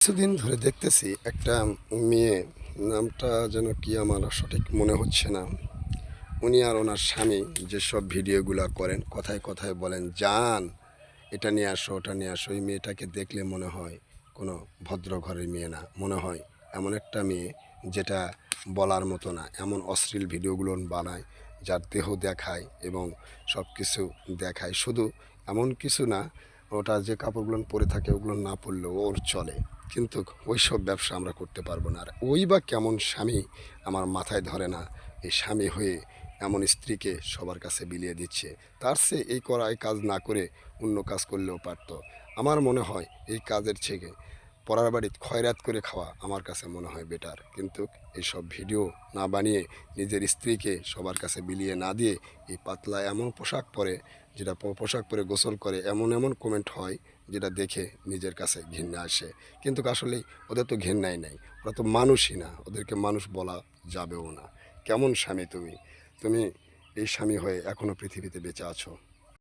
কিছুদিন ধরে দেখতেছি একটা মেয়ে, নামটা যেন কি আমার সঠিক মনে হচ্ছে না। উনি আর ওনার স্বামী যেসব ভিডিওগুলো করেন, কথায় কথায় বলেন যান এটা নিয়ে আসো ওটা নিয়ে আসো। এই মেয়েটাকে দেখলে মনে হয় কোনো ভদ্র ঘরের মেয়ে না, মনে হয় এমন একটা মেয়ে যেটা বলার মতো না। এমন অশ্লীল ভিডিওগুলো বানায়, যার দেহ দেখায় এবং সব কিছু দেখায়। শুধু এমন কিছু না, ওটা যে কাপড়গুলো পরে থাকে ওগুলো না পরলেও ওর চলে, কিন্তু ওই সব ব্যবসা আমরা করতে পারবো না। আর ওই বা কেমন স্বামী আমার মাথায় ধরে না। এই স্বামী হয়ে এমন স্ত্রীকে সবার কাছে বিলিয়ে দিচ্ছে। তার চেয়ে এই কাজ না করে অন্য কাজ করলেও পারতো। আমার মনে হয় এই কাজের থেকে পরার বাড়ি খয়রাত করে খাওয়া আমার কাছে মনে হয় বেটার। কিন্তু এইসব ভিডিও না বানিয়ে নিজের স্ত্রীকে সবার কাছে বিলিয়ে না দিয়ে এই পাতলা এমন পোশাক পরে, যেটা পোশাক পরে গোসল করে, এমন এমন কমেন্ট হয় যেটা দেখে নিজের কাছে ঘৃণা আসে। কিন্তু আসলেই ওদের তো ঘৃণাই নাই, ওরা তো মানুষই না, ওদেরকে মানুষ বলা যাবেও না। কেমন স্বামী তুমি? তুমি এই স্বামী হয়ে এখনও পৃথিবীতে বেঁচে আছো।